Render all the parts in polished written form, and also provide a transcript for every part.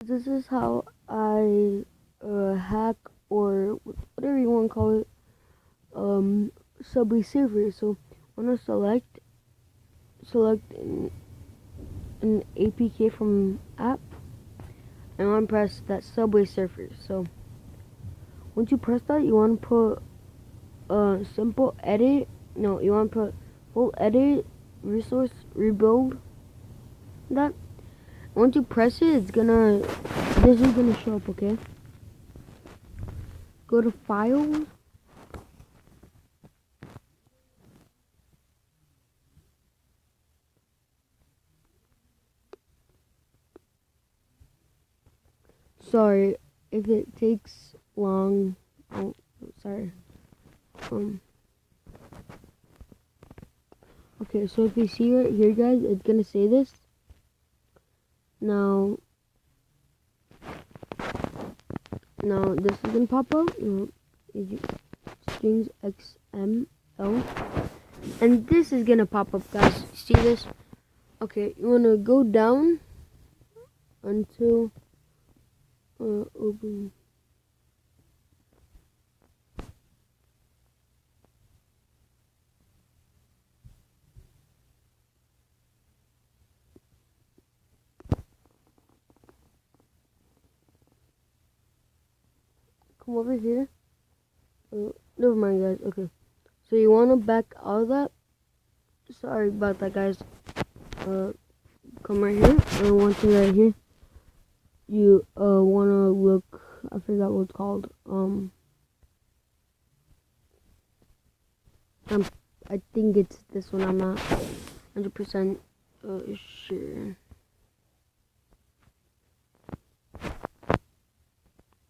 This is how I hack, or whatever you want to call it, Subway Surfer. So I want to select an APK from app, and I want to press that Subway Surfer. So once you press that, you want to put simple edit. No, you want to put full edit resource rebuild. That once you press it, this is gonna show up. Okay, go to files. Sorry if it takes long. Oh, sorry. Okay, so if you see right here, guys, it's gonna say this. Now this is gonna pop up. Strings XML, and this is gonna pop up, guys. See this? Okay, you wanna go down until open. Come over here. Never mind, guys. Okay, so you wanna back out of that. Sorry about that, guys. Come right here, and one thing right here. You wanna look. I forgot what it's called. I think it's this one. I'm not 100% sure.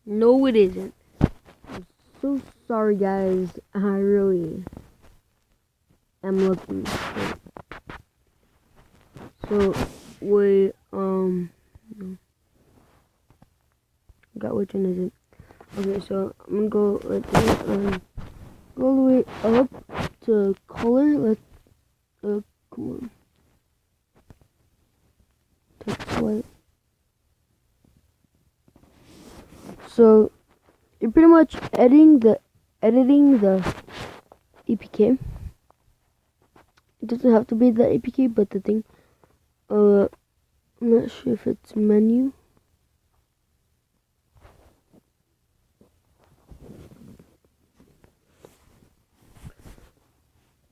No, it isn't. I'm so sorry, guys. I really am looking. So wait. Got which one is it? Okay, so I'm gonna go right there and go all the way up to color. Let's come on. Text white. So you're pretty much editing the APK. It doesn't have to be the APK, but the thing. I'm not sure if it's menu.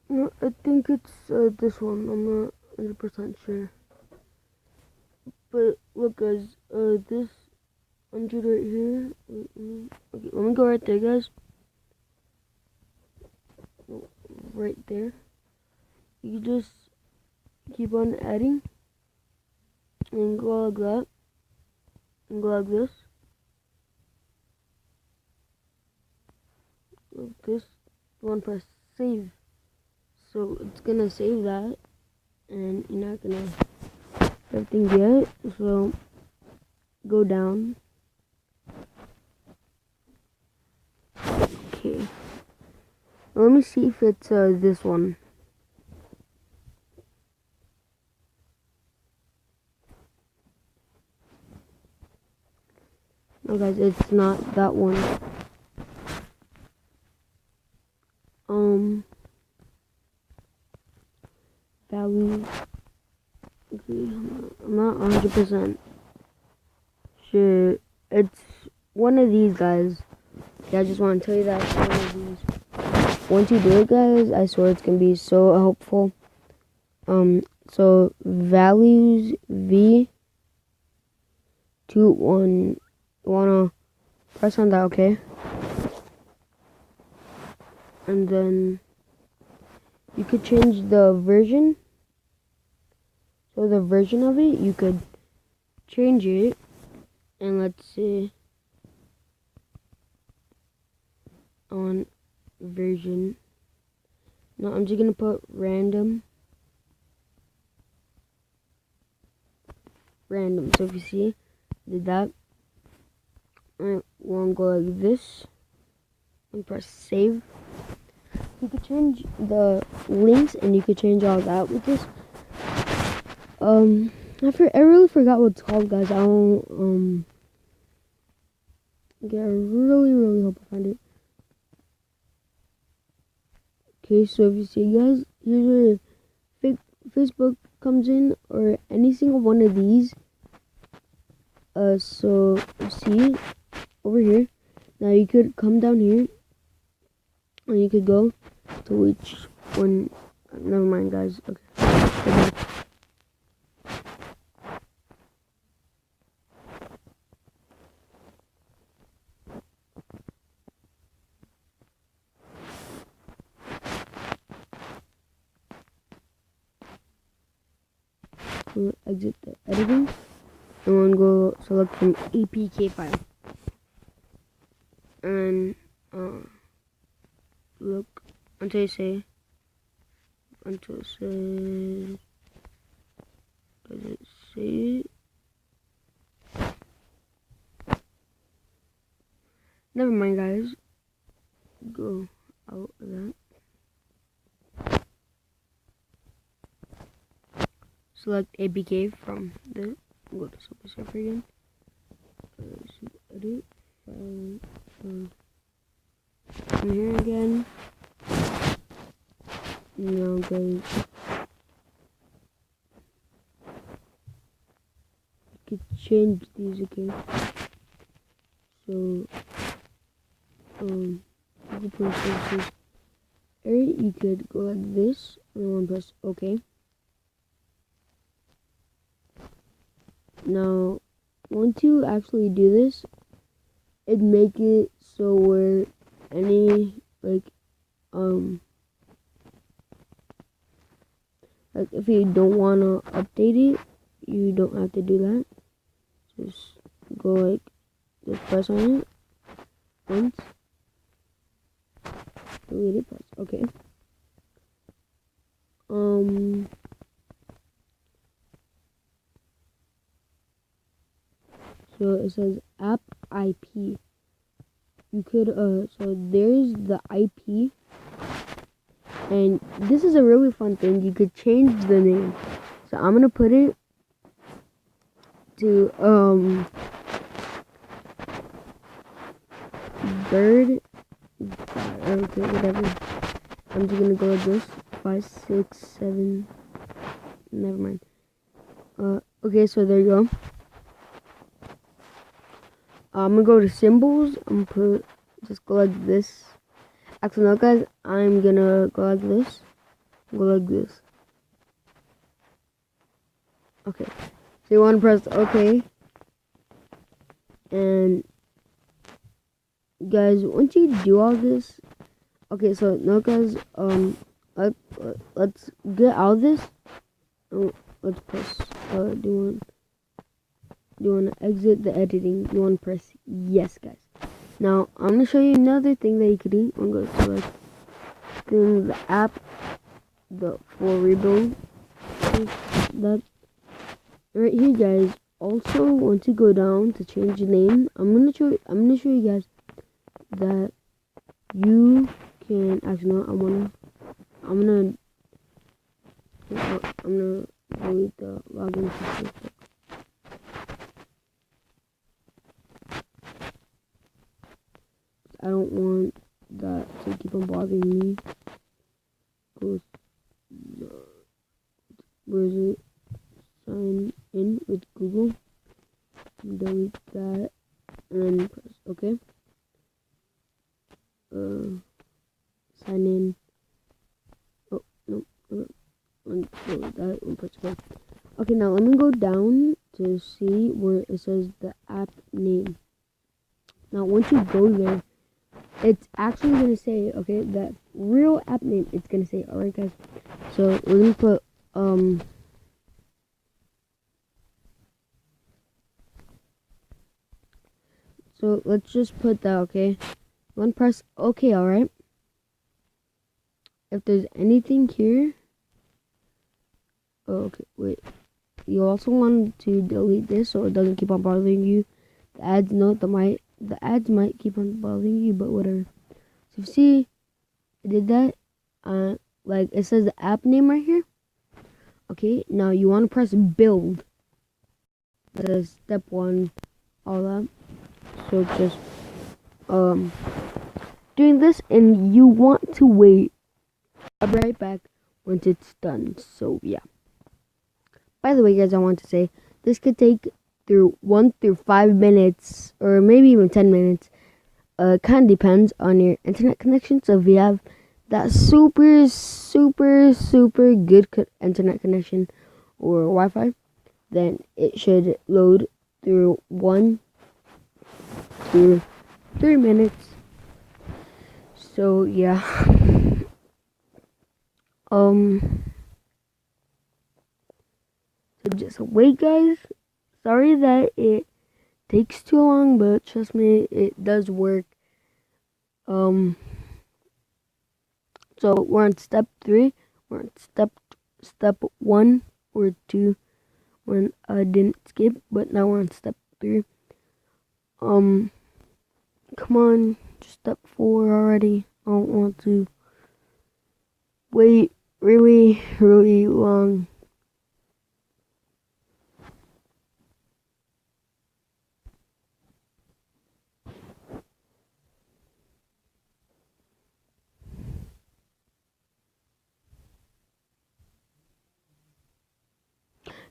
No, I think it's this one. I'm not 100% sure. But look, guys, this 100 right here. Okay, let me go right there, guys. Right there. You just keep on adding, and go like that, and go like this, like this. You want to press save. So it's gonna save that, and you're not gonna everything yet. So go down. Okay. Let me see if it's this one. No, guys, it's not that one. Value. Okay, I'm not 100% sure. It's one of these, guys. Yeah, I just want to tell you that it's one of these. Once you do it, guys, I swear it's gonna be so helpful. So values V 2 1. You wanna press on that, okay? And then you could change the version. So the version of it, you could change it. And let's see. On version. No, I'm just gonna put random. Random. So if you see, did that. I want to go like this. And press save. You could change the links, and you could change all that with this. I really forgot what it's called, guys. I don't okay, I really hope I find it. Okay, so if you see, guys, here's where Facebook comes in, or any single one of these. So see over here. Now you could come down here, and you could go to which one. Never mind, guys. Okay. We'll exit the editing, and we'll go select from APK file, and look until it says, does it say it? Never mind, guys. Go out of that. Select APK from the. Go to Subway Surfer again. Edit file. Come here again. Now, guys, you could change these again. So, Google Play Services. You could go like this, and press OK. Now, once you actually do this, it'd make it so where any like if you don't want to update it, you don't have to do that. Just go like, just press on it once, delete it, press OK. So it says app IP. You could so there's the IP, and this is a really fun thing. You could change the name. So I'm gonna put it to bird. Okay, whatever. I'm just gonna go like this. 5, 6, 7. Never mind. Okay, so there you go. I'm gonna go to symbols. I'm gonna just go like this. Actually, no, guys. I'm gonna go like this. Go like this. Okay. So you want to press OK. And guys, once you do all this, okay. So no, guys. Let's get out of this. Let's press. Do you want to exit the editing? You want to press yes, guys. Now I'm gonna show you another thing that you could do. I'm gonna go to like the app, for rebuild. That right here, guys. Also, once you go down to change the name, I'm gonna show you guys that you can actually no. I'm gonna delete the login to Facebook. I don't want that to keep on bothering me. Where is it? Sign in with Google. Delete that and then press OK. Sign in. Oh no, delete that and press OK. Okay, now let me go down to see where it says the app name. Now once you go there, it's actually gonna say, okay, that real app name. It's gonna say, alright, guys. So we're gonna put so let's just put that, okay. One press OK, alright. If there's anything here, okay, wait. You also want to delete this so it doesn't keep on bothering you. The ads the ads might keep on bothering you, but whatever. So if you see, I did that. Like it says the app name right here. Okay, now you want to press build. It says step 1, all that. So just doing this, and you want to wait. I'll be right back once it's done. So yeah. By the way, guys, I want to say this could take through 1 through 5 minutes, or maybe even 10 minutes. Kind of depends on your internet connection. So if you have that super good internet connection or Wi-Fi, then it should load through 1 to 3 minutes. So yeah. So just wait, guys. Sorry that it takes too long, but trust me, it does work. So we're on step 3. We're on step 1 or 2 when I didn't skip, but now we're on step 3. Come on, just step 4 already. I don't want to wait really long.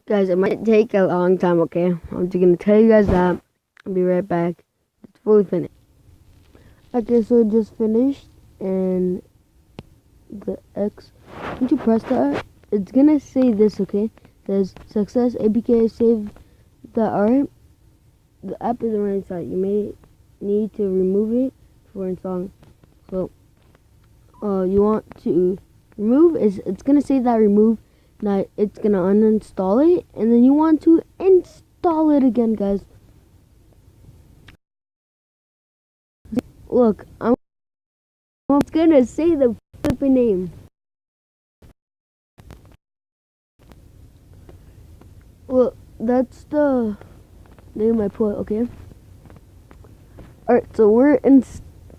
Guys, it might take a long time, okay? I'm just gonna tell you guys that. I'll be right back. It's fully finished. Okay, so it just finished, and the X, once you press that, it's gonna say this, okay? It says success APK saved the art. The app is already installed. You may need to remove it before installing. So, you want to remove, it's gonna say that remove. Now it's gonna uninstall it, and then you want to install it again, guys. Look, I'm gonna say the flipping name. Well, that's the name I put, okay? Alright, so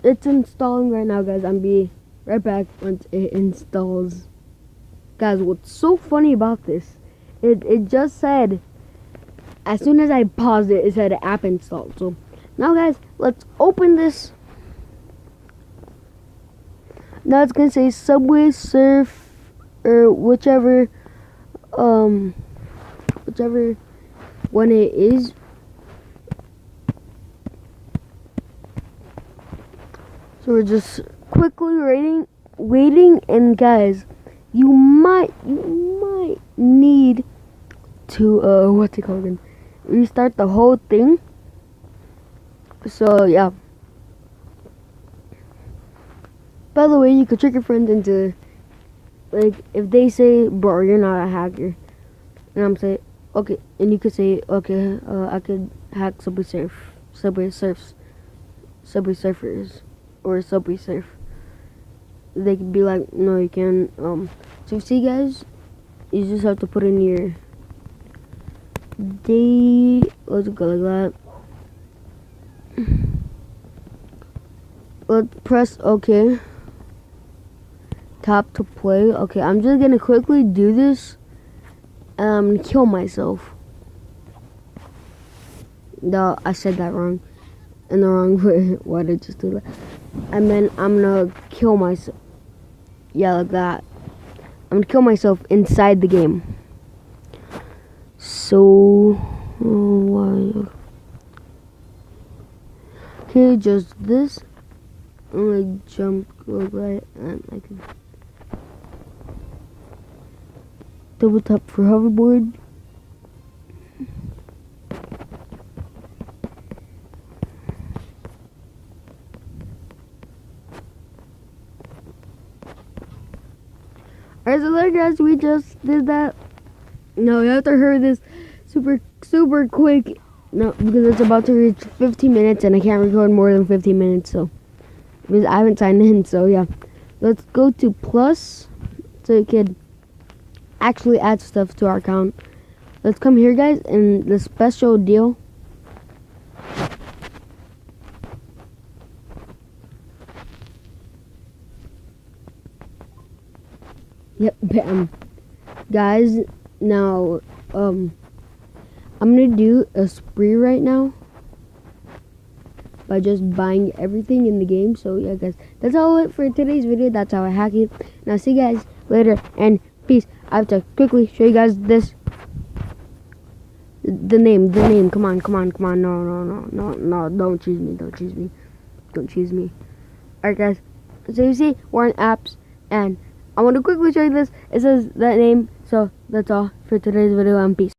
it's installing right now, guys. I'm be right back once it installs. Guys, what's so funny about this, it just said, as soon as I paused it, it said app installed. So now, guys, let's open this. Now it's gonna say Subway Surf, or whichever one it is. So we're just quickly waiting, and guys, you might need to what's it called again? Restart the whole thing. So yeah. By the way, you could trick your friends into, like, if they say, bro, you're not a hacker, and I'm saying, okay, and you could say, okay, I could hack Subway Surfers, or Subway Surf. They could be like, no, you can't. So see, guys, you just have to put in your date. Let's go like that. Let's press OK. Tap to play. Okay, I'm just gonna quickly do this, and I'm gonna kill myself. No, I said that wrong. In the wrong way. Why did I just do that? And then I'm gonna kill myself. Yeah, like that. I'm gonna kill myself inside the game. So, why? Okay, just this. I'm gonna jump like that, and I can double tap for hoverboard. Alright, so there, guys, we just did that. No, you have to hurry this super quick. No, because it's about to reach 15 minutes, and I can't record more than 15 minutes, so because I haven't signed in. So yeah, let's go to plus, so you can actually add stuff to our account. Let's come here, guys, and the special deal. Yep, bam. Guys, now, I'm gonna do a spree right now by just buying everything in the game. So yeah, guys, that's all it for today's video. That's how I hack it. And I'll see you guys later, and peace. I have to quickly show you guys this. The name. Come on. No, don't choose me. Alright, guys. So you see, we're in apps, and I want to quickly show you this. It says that name. So that's all for today's video, and peace.